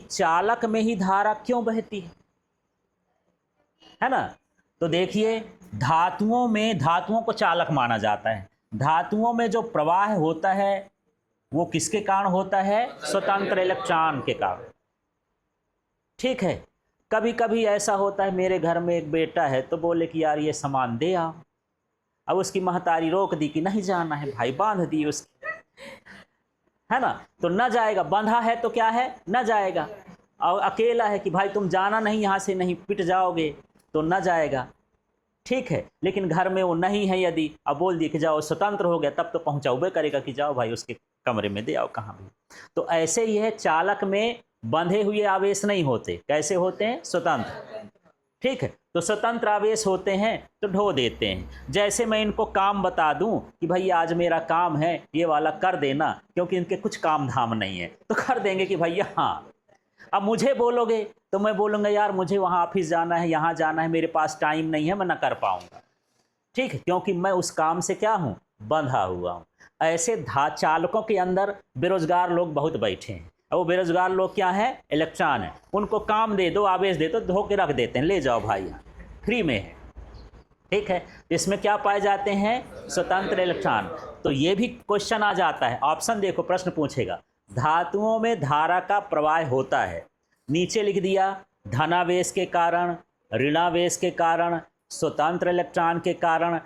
चालक में ही धारा क्यों बहती है ना। तो देखिए धातुओं में, धातुओं को चालक माना जाता है। धातुओं में जो प्रवाह होता है वो किसके कारण होता है, स्वतंत्र इलेक्ट्रॉन के कारण। ठीक है, कभी कभी ऐसा होता है, मेरे घर में एक बेटा है तो बोले कि यार ये सामान दे आओ, अब उसकी महतारी रोक दी कि नहीं जाना है भाई, बांध दी उसकी, है ना, तो न जाएगा। बंधा है तो क्या है, न जाएगा। और अकेला है कि भाई तुम जाना नहीं, यहाँ से नहीं पिट जाओगे, तो न जाएगा। ठीक है, लेकिन घर में वो नहीं है, यदि अब बोल दिए कि जाओ, स्वतंत्र हो गया, तब तो पहुँचाओगे करेगा कि जाओ भाई उसके कमरे में दे आओ, कहाँ भी। तो ऐसे ही है, चालक में बंधे हुए आवेश नहीं होते, कैसे होते हैं, स्वतंत्र। ठीक है, तो स्वतंत्र आवेश होते हैं तो ढो देते हैं। जैसे मैं इनको काम बता दूं कि भाई आज मेरा काम है ये वाला कर देना, क्योंकि इनके कुछ काम धाम नहीं है, तो कर देंगे कि भैया हाँ। अब मुझे बोलोगे तो मैं बोलूँगा यार मुझे वहाँ ऑफिस जाना है, यहाँ जाना है, मेरे पास टाइम नहीं है, मैं ना कर पाऊँगा। ठीक है, क्योंकि मैं उस काम से क्या हूँ, बंधा हुआ हूँ। ऐसे चालकों के अंदर बेरोजगार लोग बहुत बैठे हैं। अब वो बेरोजगार लोग क्या है, इलेक्ट्रॉन है, उनको काम दे दो, आवेश दे दो, धो के रख देते हैं, ले जाओ भाई यहाँ फ्री में है। ठीक है, इसमें क्या पाए जाते हैं, स्वतंत्र इलेक्ट्रॉन। तो ये भी क्वेश्चन आ जाता है, ऑप्शन देखो, प्रश्न पूछेगा धातुओं में धारा का प्रवाह होता है, नीचे लिख दिया धनावेश के कारण, ऋणावेश के कारण, स्वतंत्र इलेक्ट्रॉन के कारण,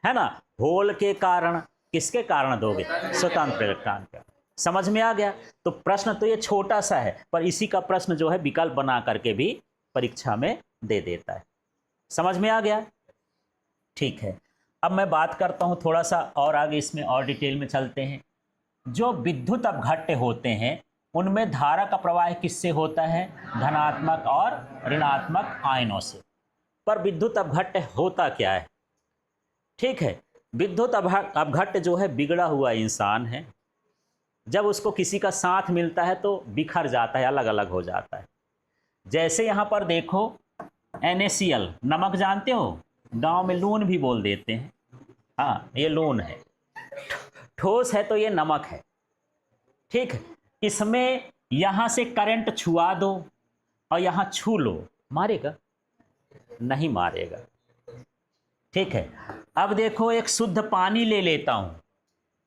है ना, होल के कारण। किसके कारण दोगे, स्वतंत्र इलेक्ट्रॉन का। समझ में आ गया। तो प्रश्न तो ये छोटा सा है, पर इसी का प्रश्न जो है विकल्प बना करके भी परीक्षा में दे देता है। समझ में आ गया। ठीक है, अब मैं बात करता हूँ थोड़ा सा और आगे, इसमें और डिटेल में चलते हैं। जो विद्युत अपघट्य होते हैं उनमें धारा का प्रवाह किससे होता है, धनात्मक और ऋणात्मक आयनों से। पर विद्युत अपघट्य होता क्या है। ठीक है, विद्युत अपघट्य जो है बिगड़ा हुआ इंसान है, जब उसको किसी का साथ मिलता है तो बिखर जाता है, अलग अलग हो जाता है। जैसे यहाँ पर देखो NaCl, नमक जानते हो, गांव में लून भी बोल देते हैं। हाँ, ये लून है, ठोस है तो ये नमक है। ठीक है, इसमें यहाँ से करंट छुआ दो और यहाँ छू लो, मारेगा, नहीं मारेगा। ठीक है, अब देखो एक शुद्ध पानी ले लेता हूँ,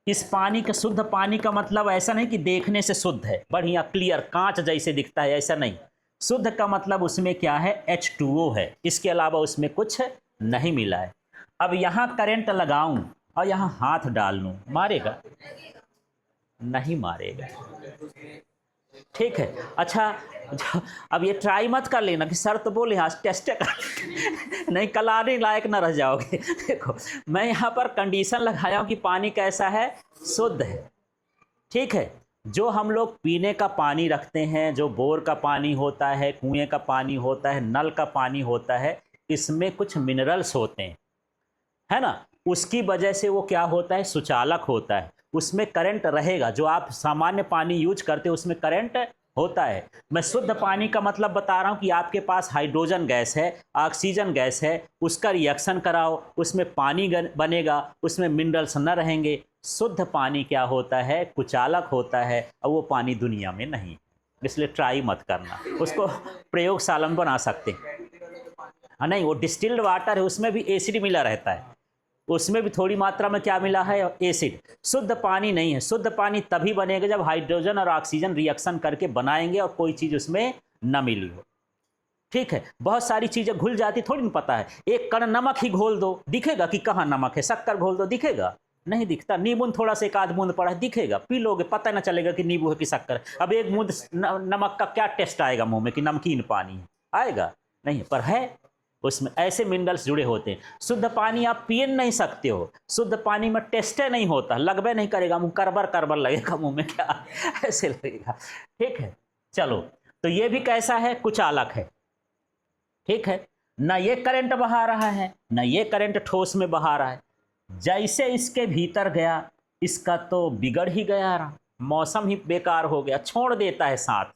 इस पानी का, शुद्ध पानी का मतलब ऐसा नहीं कि देखने से शुद्ध है, बढ़िया क्लियर कांच जैसे दिखता है, ऐसा नहीं। शुद्ध का मतलब उसमें क्या है, H2O है, इसके अलावा उसमें कुछ नहीं मिला है। अब यहाँ करंट लगाऊं और यहाँ हाथ डाल लूं, मारेगा, नहीं मारेगा। ठीक है, अच्छा अब ये ट्राई मत कर लेना कि सर तो बोले हाँ टेस्ट कर नहीं, कल आने लायक ना रह जाओगे। देखो मैं यहाँ पर कंडीशन लगाया हूँ कि पानी कैसा है, शुद्ध है। ठीक है, जो हम लोग पीने का पानी रखते हैं, जो बोर का पानी होता है, कुएं का पानी होता है, नल का पानी होता है, इसमें कुछ मिनरल्स होते हैं, है ना, उसकी वजह से वो क्या होता है, सुचालक होता है, उसमें करंट रहेगा। जो आप सामान्य पानी यूज करते हो उसमें करंट होता है। मैं शुद्ध पानी का मतलब बता रहा हूँ कि आपके पास हाइड्रोजन गैस है, ऑक्सीजन गैस है, उसका रिएक्शन कराओ, उसमें पानी बनेगा, उसमें मिनरल्स न रहेंगे। शुद्ध पानी क्या होता है, कुचालक होता है, और वो पानी दुनिया में नहीं, इसलिए ट्राई मत करना। उसको प्रयोगशाला में बना सकते हैं। हाँ नहीं, वो डिस्टिल्ड वाटर है, उसमें भी एसिड मिला रहता है, उसमें भी थोड़ी मात्रा में क्या मिला है, एसिड। शुद्ध पानी नहीं है। शुद्ध पानी तभी बनेगा जब हाइड्रोजन और ऑक्सीजन रिएक्शन करके बनाएंगे और कोई चीज़ उसमें न मिली हो। ठीक है, बहुत सारी चीज़ें घुल जाती, थोड़ी ना पता है। एक कण नमक ही घोल दो, दिखेगा कि कहाँ नमक है। शक्कर घोल दो, दिखेगा, नहीं दिखता। नींबू थोड़ा सा एक आध बूंद पड़ा है, दिखेगा, पी लोगे, पता ना चलेगा कि नींबू है कि शक्कर। अब एक बूंद नमक का क्या टेस्ट आएगा मुंह में कि नमकीन पानी है, आएगा नहीं, पर है, उसमें ऐसे मिनरल्स जुड़े होते हैं। शुद्ध पानी आप पी नहीं सकते हो, शुद्ध पानी में टेस्ट नहीं होता, लगबे नहीं करेगा, मुंह करबर करबर लगेगा मुंह में, क्या ऐसे लगेगा। ठीक है, चलो, तो ये भी कैसा है, कुचालक है। ठीक है, ना ये करंट बहा रहा है, ना ये करंट ठोस में बहा रहा है। जैसे इसके भीतर गया, इसका तो बिगड़ ही गया, मौसम ही बेकार हो गया, छोड़ देता है साथ,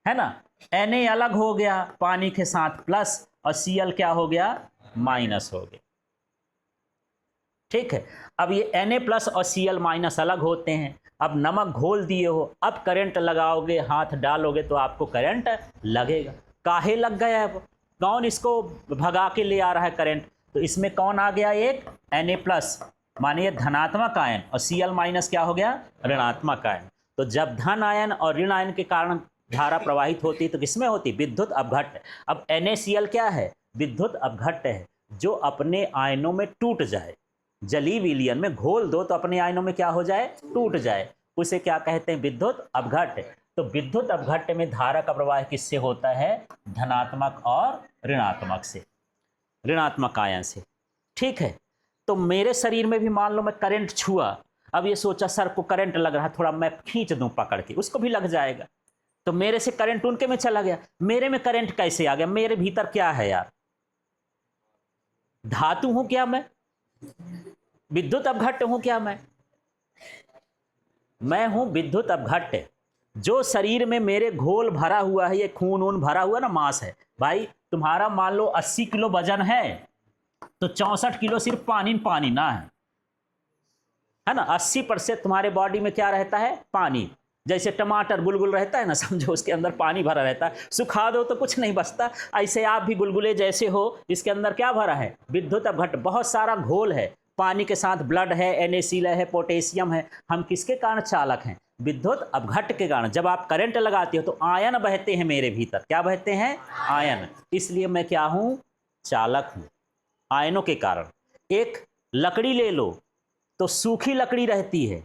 है ना। Na अलग हो गया पानी के साथ प्लस, और Cl क्या हो गया, माइनस हो गया। ठीक है, अब ये Na प्लस और Cl माइनस अलग होते हैं, अब नमक घोल दिए हो, अब करंट लगाओगे, हाथ डालोगे तो आपको करंट लगेगा। काहे लग गया है? कौन इसको भगा के ले आ रहा है करंट? तो इसमें कौन आ गया? एक Na+, मानिए धनात्मक आयन, और Cl- क्या हो गया? ऋणात्मक आयन। तो जब धन आयन और ऋण आयन के कारण धारा प्रवाहित होती है तो किसमें होती? विद्युत अपघट्ट। अब NaCl क्या है? विद्युत अपघट्ट है, जो अपने आयनों में टूट जाए। जलीय विलयन में घोल दो तो अपने आयनों में क्या हो जाए? टूट जाए। उसे क्या कहते हैं? विद्युत अपघट्ट। तो विद्युत अपघट्ट में धारा का प्रवाह किससे होता है? धनात्मक और ऋणात्मक से, ऋणात्मक आयन से। ठीक है। तो मेरे शरीर में भी मान लो मैं करंट छुआ, अब ये सोचा सर को करंट लग रहा, थोड़ा मैं खींच दूं पकड़ के, उसको भी लग जाएगा। तो मेरे से करंट उनके में चला गया, मेरे में करंट कैसे आ गया? मेरे भीतर क्या है यार? धातु हूं क्या मैं? विद्युत अपघट्ट हूं क्या मैं हूं विद्युत अपघट्ट। जो शरीर में मेरे घोल भरा हुआ है, ये खून वून भरा हुआ ना, मांस है भाई। तुम्हारा मान लो 80 किलो वजन है, तो 64 किलो सिर्फ पानी पानी ना है ना। 80% तुम्हारे बॉडी में क्या रहता है? पानी। जैसे टमाटर गुलगुल रहता है ना, समझो उसके अंदर पानी भरा रहता है, सुखा दो तो कुछ नहीं बचता। ऐसे आप भी गुलगुले जैसे हो, इसके अंदर क्या भरा है? विद्युत अपघट्ट। बहुत सारा घोल है, पानी के साथ ब्लड है, NaCl है, पोटेशियम है। हम किसके कारण चालक हैं? विद्युत अपघट्ट के कारण। जब आप करंट लगाते हो तो आयन बहते हैं मेरे भीतर। क्या बहते हैं? आयन। इसलिए मैं क्या हूं? चालक हूं, आयनों के कारण। एक लकड़ी ले लो, तो सूखी लकड़ी रहती है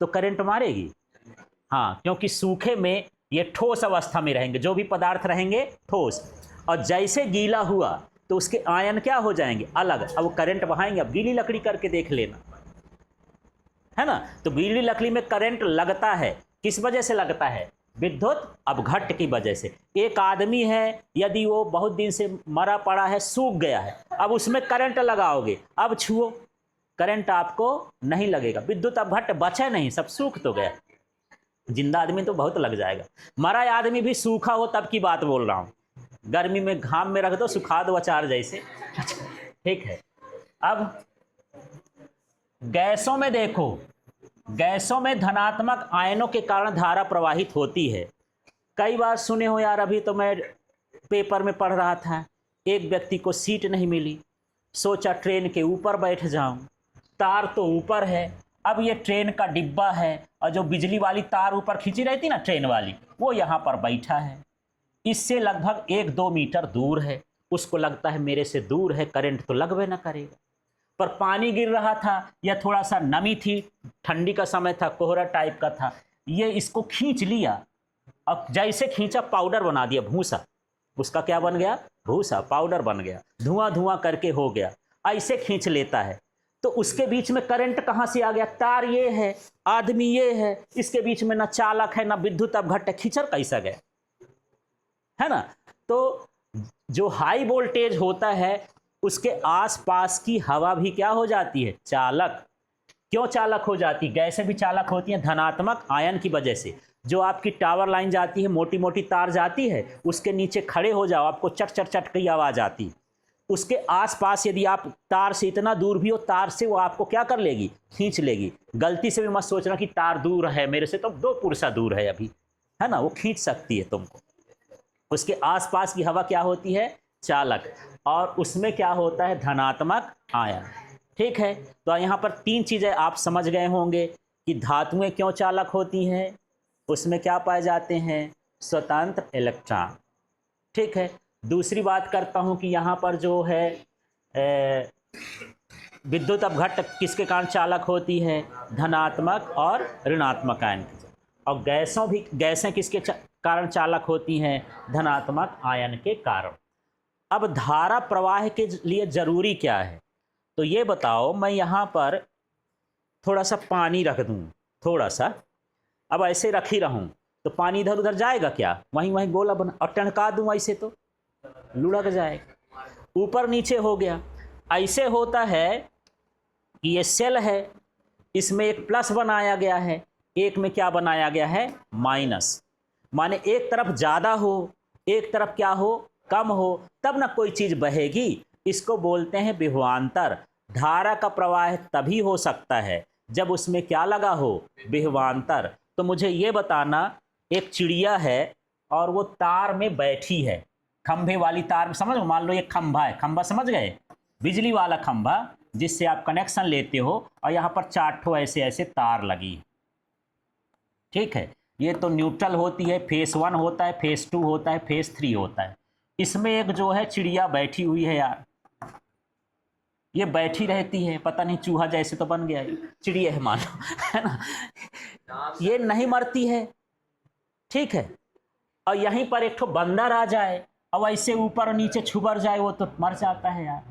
तो करंट मारेगी? हाँ, क्योंकि सूखे में ये ठोस अवस्था में रहेंगे, जो भी पदार्थ रहेंगे ठोस। और जैसे गीला हुआ तो उसके आयन क्या हो जाएंगे? अलग। अब वो करंट बहाएंगे। अब गीली लकड़ी करके देख लेना, है ना। तो गीली लकड़ी में करंट लगता है, किस वजह से लगता है? विद्युत अपघट्ट की वजह से। एक आदमी है, यदि वो बहुत दिन से मरा पड़ा है, सूख गया है, अब उसमें करंट लगाओगे, अब छुओ, करंट आपको नहीं लगेगा। विद्युत अपघट्ट बचे नहीं, सब सूख तो गया। जिंदा आदमी तो बहुत लग जाएगा, मरा आदमी भी सूखा हो तब की बात बोल रहा हूं। गर्मी में घाम में रख दो, सुखा दो अचार जैसे। ठीक है। अब गैसों में देखो, गैसों में धनात्मक आयनों के कारण धारा प्रवाहित होती है। कई बार सुने हो यार, अभी तो मैं पेपर में पढ़ रहा था, एक व्यक्ति को सीट नहीं मिली, सोचा ट्रेन के ऊपर बैठ जाऊं, तार तो ऊपर है, अब ये ट्रेन का डिब्बा है और जो बिजली वाली तार ऊपर खींची रहती ना ट्रेन वाली, वो यहाँ पर बैठा है, इससे लगभग 1-2 मीटर दूर है। उसको लगता है मेरे से दूर है, करंट तो लगबे ना करेगा। पर पानी गिर रहा था या थोड़ा सा नमी थी, ठंडी का समय था, कोहरा टाइप का था, ये इसको खींच लिया। अब जैसे खींचा, पाउडर बना दिया, भूसा। उसका क्या बन गया? भूसा, पाउडर बन गया, धुआं धुआं करके हो गया। ऐसे खींच लेता है तो उसके बीच में करंट कहां से आ गया? तार ये है, आदमी ये है, इसके बीच में ना चालक है ना विद्युत अपघट्ट है, खींचर कैसा गया? है ना। तो जो हाई वोल्टेज होता है उसके आसपास की हवा भी क्या हो जाती है? चालक। क्यों चालक हो जाती? गैसें भी चालक होती हैं धनात्मक आयन की वजह से। जो आपकी टावर लाइन जाती है, मोटी मोटी तार जाती है, उसके नीचे खड़े हो जाओ, आपको चट चट चट की आवाज आती। उसके आसपास यदि आप तार से इतना दूर भी हो, तार से वो आपको क्या कर लेगी? खींच लेगी। गलती से भी मत सोचना कि तार दूर है मेरे से, तो 2 पुरसा दूर है अभी, है ना, वो खींच सकती है तुमको। उसके आसपास की हवा क्या होती है? चालक। और उसमें क्या होता है? धनात्मक आयन। ठीक है। तो यहाँ पर 3 चीजें आप समझ गए होंगे कि धातुएं क्यों चालक होती हैं, उसमें क्या पाए जाते हैं? स्वतंत्र इलेक्ट्रॉन। ठीक है। दूसरी बात करता हूं कि यहाँ पर जो है विद्युत अपघट्ट किसके कारण चालक होती है? धनात्मक और ऋणात्मक आयन। और गैसें किसके कारण चालक होती हैं? धनात्मक आयन के कारण। अब धारा प्रवाह के लिए जरूरी क्या है? तो ये बताओ, मैं यहाँ पर थोड़ा सा पानी रख दूं, थोड़ा सा, अब ऐसे रख ही रहूं तो पानी इधर उधर जाएगा क्या? वहीं वहीं गोला बना, और टणका दूं ऐसे तो लुढ़क जाएगा, ऊपर नीचे हो गया। ऐसे होता है कि ये सेल है, इसमें एक प्लस बनाया गया है, एक में क्या बनाया गया है? माइनस। माने एक तरफ ज़्यादा हो, एक तरफ क्या हो? कम हो, तब ना कोई चीज़ बहेगी। इसको बोलते हैं विभवांतर। धारा का प्रवाह तभी हो सकता है जब उसमें क्या लगा हो, विभवांतर। तो मुझे ये बताना, एक चिड़िया है और वो तार में बैठी है, खंभे वाली तार में, समझ, मान लो ये खंभा है, खंभा समझ गए, बिजली वाला खंभा जिससे आप कनेक्शन लेते हो, और यहाँ पर 4 ठो ऐसे ऐसे तार लगी, ठीक है। ये तो न्यूट्रल होती है, फेस 1 होता है, फेस 2 होता है, फेस 3 होता है। इसमें एक जो है चिड़िया बैठी हुई है यार, ये बैठी रहती है, पता नहीं चूहा जैसे तो बन गया, चिड़िया है मान लो, है ना, ये नहीं मरती है, ठीक है। और यहीं पर एक ठो बंदर आ जाए और ऐसे ऊपर और नीचे छुबर जाए, वो तो मर जाता है यार।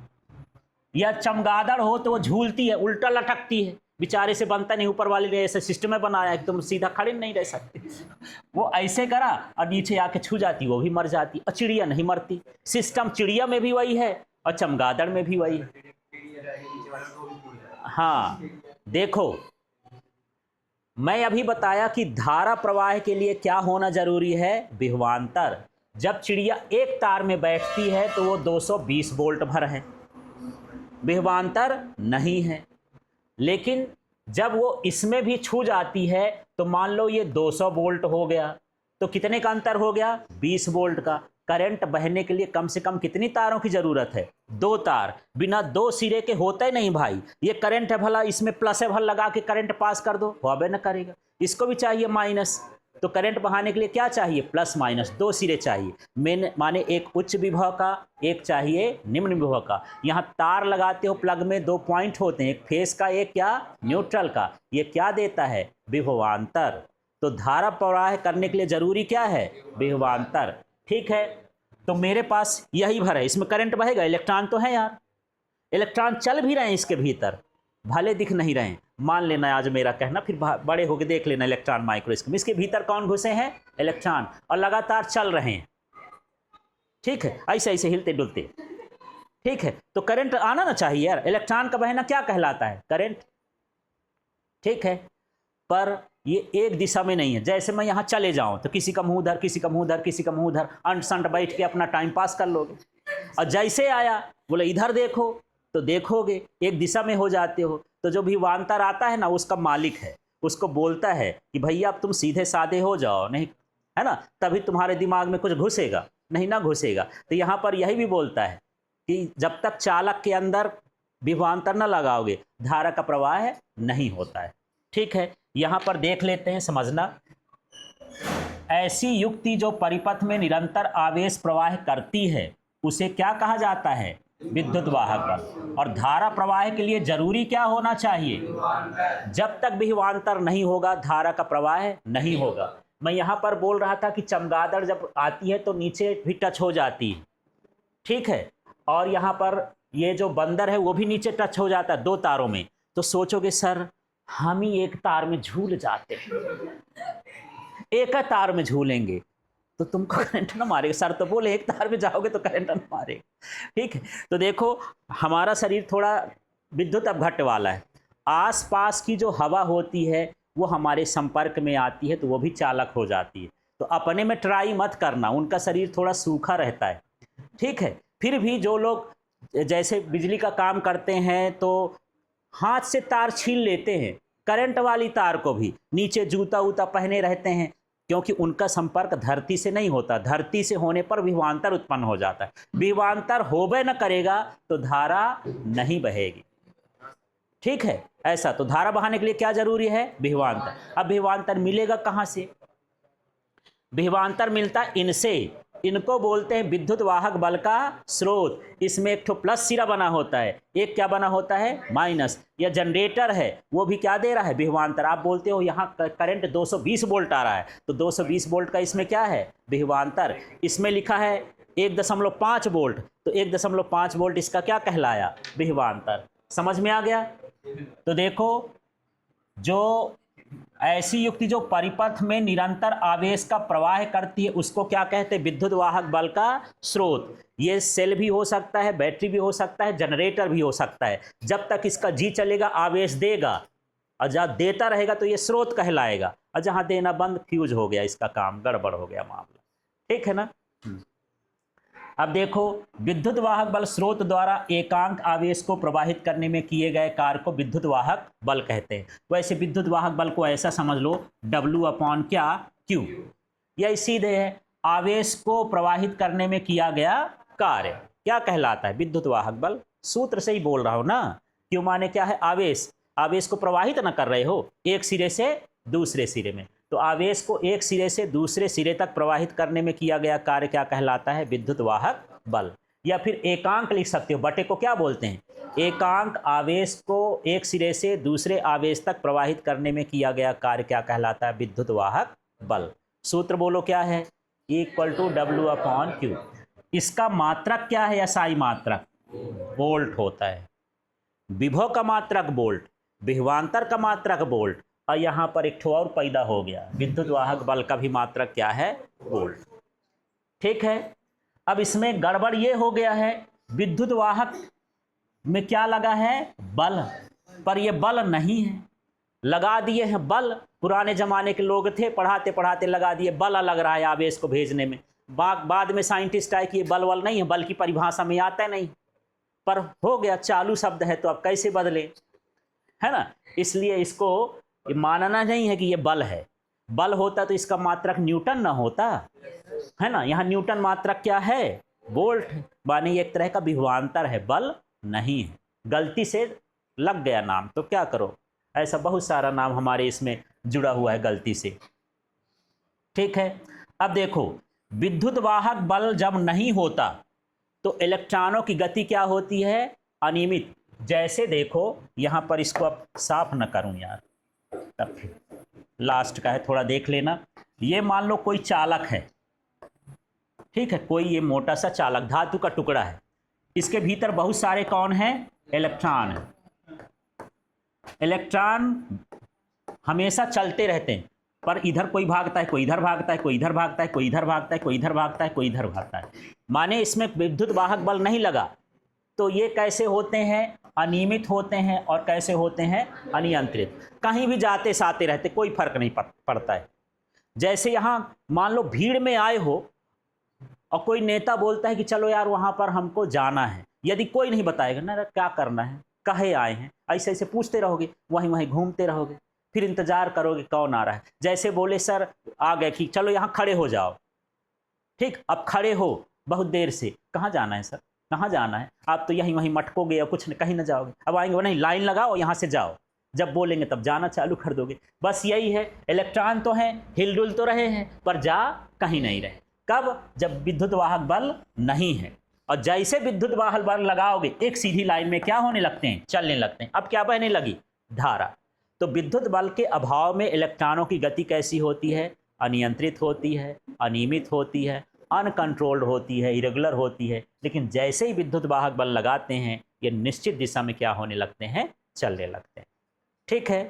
या चमगादड़ हो तो वो झूलती है, उल्टा लटकती है, बेचारे से बनता नहीं, ऊपर वाले ने ऐसे सिस्टम में बनाया, एकदम सीधा खड़े नहीं रह सकते, वो ऐसे करा और नीचे आके छू जाती, वो भी मर जाती। और चिड़िया नहीं मरती, सिस्टम चिड़िया में भी वही है और चमगादड़ में भी वही है। हाँ देखो, मैं अभी बताया कि धारा प्रवाह के लिए क्या होना जरूरी है, विभवांतर। जब चिड़िया एक तार में बैठती है तो वो 220 वोल्ट भर है, विभवांतर नहीं है। लेकिन जब वो इसमें भी छू जाती है तो मान लो ये 200 वोल्ट हो गया, तो कितने का अंतर हो गया, 20 वोल्ट का। करंट बहने के लिए कम से कम कितनी तारों की जरूरत है, 2 तार। बिना 2 सिरे के होता ही नहीं भाई। ये करंट है, भला इसमें प्लस है, भला लगा के करंट पास कर दो, होबे न करेगा। इसको भी चाहिए माइनस, तो करंट बहाने के लिए क्या चाहिए, प्लस माइनस 2 सिरे चाहिए। माने एक उच्च विभव का, एक चाहिए निम्न विभव का। यहाँ तार लगाते हो, प्लग में 2 पॉइंट होते हैं, एक फेस का, एक क्या, न्यूट्रल का। ये क्या देता है, विभवांतर। तो धारा प्रवाह करने के लिए जरूरी क्या है, विभवांतर, ठीक है। तो मेरे पास यही भर है, इसमें करंट बहेगा, इलेक्ट्रॉन तो है यार, इलेक्ट्रॉन चल भी रहे हैं इसके भीतर, भले दिख नहीं रहे हैं। मान लेना आज मेरा कहना, फिर बड़े होके देख लेना इलेक्ट्रॉन माइक्रोस्कोप, इसके भीतर कौन घुसे हैं, इलेक्ट्रॉन, और लगातार चल रहे हैं, ठीक है, ऐसे ऐसे हिलते डुलते, ठीक है। तो करंट आना ना चाहिए यार, इलेक्ट्रॉन का बहना क्या कहलाता है, करंट, ठीक है। पर ये एक दिशा में नहीं है। जैसे मैं यहाँ चले जाऊँ तो किसी का मुंह उधर, किसी का मुंह उधर, किसी का मुंह उधर, अंट संट बैठ के अपना टाइम पास कर लोगे। और जैसे आया बोले इधर देखो तो देखोगे, एक दिशा में हो जाते हो। तो जो विभवांतर आता है ना, उसका मालिक है, उसको बोलता है कि भैया अब तुम सीधे साधे हो जाओ, नहीं है ना, तभी तुम्हारे दिमाग में कुछ घुसेगा, नहीं ना घुसेगा। तो यहाँ पर यही भी बोलता है कि जब तक चालक के अंदर विभवांतर न लगाओगे, धारा का प्रवाह नहीं होता है, ठीक है। यहाँ पर देख लेते हैं, समझना। ऐसी युक्ति जो परिपथ में निरंतर आवेश प्रवाह करती है उसे क्या कहा जाता है, विद्युत वाहक बल। और धारा प्रवाह के लिए जरूरी क्या होना चाहिए, जब तक विभवांतर नहीं होगा धारा का प्रवाह नहीं होगा। मैं यहाँ पर बोल रहा था कि चमगादड़ जब आती है तो नीचे भी टच हो जाती है, ठीक है। और यहाँ पर ये जो बंदर है वो भी नीचे टच हो जाता है 2 तारों में। तो सोचोगे सर हम ही एक तार में झूल जाते हैं, एक तार में झूलेंगे तो तुमको करंट ना मारेगा। सर तो बोले एक तार में जाओगे तो करंट ना मारेगा, ठीक है। तो देखो हमारा शरीर थोड़ा विद्युत अपघट्ट वाला है, आसपास की जो हवा होती है वो हमारे संपर्क में आती है तो वो भी चालक हो जाती है। तो अपने में ट्राई मत करना, उनका शरीर थोड़ा सूखा रहता है, ठीक है। फिर भी जो लोग जैसे बिजली का काम करते हैं तो हाथ से तार छीन लेते हैं, करंट वाली तार को भी, नीचे जूता वूता पहने रहते हैं, क्योंकि उनका संपर्क धरती से नहीं होता। धरती से होने पर विभवांतर उत्पन्न हो जाता है। विभवांतर होबे न करेगा तो धारा नहीं बहेगी, ठीक है। ऐसा तो धारा बहाने के लिए क्या जरूरी है, विभवांतर। अब विभवांतर मिलेगा कहाँ से, विभवांतर मिलता है इनसे, इनको बोलते हैं विद्युत वाहक बल का स्रोत। इसमें एक ठो प्लस सिरा बना होता है, एक क्या बना होता है, माइनस। या जनरेटर है वो भी क्या दे रहा है, विभवांतर। आप बोलते हो यहाँ करंट 220 वोल्ट आ रहा है तो 220 वोल्ट का इसमें क्या है, विभवांतर। इसमें लिखा है 1.5 वोल्ट तो 1.5 वोल्ट इसका क्या कहलाया, विभवांतर। समझ में आ गया। तो देखो जो ऐसी युक्ति जो परिपथ में निरंतर आवेश का प्रवाह करती है उसको क्या कहते हैं, विद्युत वाहक बल का स्रोत। ये सेल भी हो सकता है, बैटरी भी हो सकता है, जनरेटर भी हो सकता है। जब तक इसका जी चलेगा आवेश देगा, और जहाँ देता रहेगा तो ये स्रोत कहलाएगा, और जहाँ देना बंद फ्यूज हो गया, इसका काम गड़बड़ हो गया मामला, ठीक है ना। अब देखो, विद्युत वाहक बल स्रोत द्वारा एकांक आवेश को प्रवाहित करने में किए गए कार्य को विद्युत वाहक बल कहते हैं। वैसे विद्युत वाहक बल को ऐसा समझ लो, W अपॉन क्या, Q। यही सीधे है, आवेश को प्रवाहित करने में किया गया कार्य क्या कहलाता है, विद्युत वाहक बल। सूत्र से ही बोल रहा हूं ना, Q माने क्या है, आवेश। आवेश को प्रवाहित ना कर रहे हो एक सिरे से दूसरे सिरे में, तो आवेश को एक सिरे से दूसरे सिरे तक प्रवाहित करने में किया गया कार्य क्या कहलाता है, विद्युत वाहक बल। या फिर एकांक लिख सकते हो, बटे को क्या बोलते हैं, एकांक आवेश को एक सिरे से दूसरे आवेश तक प्रवाहित करने में किया गया कार्य क्या कहलाता है, विद्युत वाहक बल। सूत्र बोलो क्या है, equal to W upon Q। इसका मात्रक क्या है, SI मात्रक वोल्ट होता है। विभव का मात्रक वोल्ट, विभवांतर का मात्रक वोल्ट, और यहां पर एक ठो और पैदा हो गया, विद्युत वाहक बल का भी मात्रक क्या है, वोल्ट। ठीक है, अब इसमें गड़बड़ ये हो गया है, विद्युत वाहक में क्या लगा है, बल, पर ये बल नहीं है, लगा दिए हैं बल। पुराने जमाने के लोग थे, पढ़ाते पढ़ाते लगा दिए बल लग रहा है आवेश को भेजने में। बाद में साइंटिस्ट आए कि ये बल वल नहीं है, बल की परिभाषा में आता नहीं, पर हो गया, चालू शब्द है तो अब कैसे बदले, है ना। इसलिए इसको मानना नहीं है कि ये बल है। बल होता तो इसका मात्रक न्यूटन ना होता, है ना। यहाँ न्यूटन मात्रक क्या है, वोल्ट है, माने ये एक तरह का विभवांतर है, बल नहीं है। गलती से लग गया नाम तो क्या करो, ऐसा बहुत सारा नाम हमारे इसमें जुड़ा हुआ है गलती से। ठीक है, अब देखो, विद्युत वाहक बल जब नहीं होता तो इलेक्ट्रॉनों की गति क्या होती है, अनियमित। जैसे देखो यहाँ पर, इसको अब साफ न करूं यार, तब फिर लास्ट का है, थोड़ा देख लेना। ये मान लो कोई चालक है, ठीक है, कोई ये मोटा सा चालक धातु का टुकड़ा है, इसके भीतर बहुत सारे कौन है, इलेक्ट्रॉन है। इलेक्ट्रॉन हमेशा चलते रहते हैं, पर इधर कोई भागता है, कोई इधर भागता है, कोई इधर भागता है, कोई इधर भागता है, कोई इधर भागता है, कोई इधर भागता है, माने इसमें विद्युत वाहक बल नहीं लगा। तो ये कैसे होते हैं, अनियमित होते हैं, और कैसे होते हैं, अनियंत्रित। कहीं भी जाते साते रहते, कोई फर्क नहीं पड़ता है। जैसे यहाँ मान लो भीड़ में आए हो और कोई नेता बोलता है कि चलो यार वहाँ पर हमको जाना है, यदि कोई नहीं बताएगा ना क्या करना है, कहे आए हैं, ऐसे ऐसे पूछते रहोगे, वहीं वहीं घूमते रहोगे, फिर इंतजार करोगे कौन आ रहा है। जैसे बोले सर आ गए कि चलो यहाँ खड़े हो जाओ, ठीक, अब खड़े हो बहुत देर से, कहाँ जाना है सर, कहाँ जाना है, आप तो यहीं वहीं मटकोगे या कुछ कहीं ना जाओगे, अब आएंगे वो नहीं, लाइन लगाओ यहाँ से जाओ, जब बोलेंगे तब जाना चालू कर दोगे। बस यही है, इलेक्ट्रॉन तो हैं, हिलडुल तो रहे हैं, पर जा कहीं नहीं रहे। कब, जब विद्युत वाहक बल नहीं है। और जैसे विद्युत वाहक बल लगाओगे, एक सीधी लाइन में क्या होने लगते हैं, चलने लगते हैं। अब क्या बहने लगी, धारा। तो विद्युत बल के अभाव में इलेक्ट्रॉनों की गति कैसी होती है, अनियंत्रित होती है, अनियमित होती है, अनकंट्रोल्ड होती है, इरेगुलर होती है। लेकिन जैसे ही विद्युत वाहक बल लगाते हैं, ये निश्चित दिशा में क्या होने लगते हैं, चलने लगते हैं। ठीक है।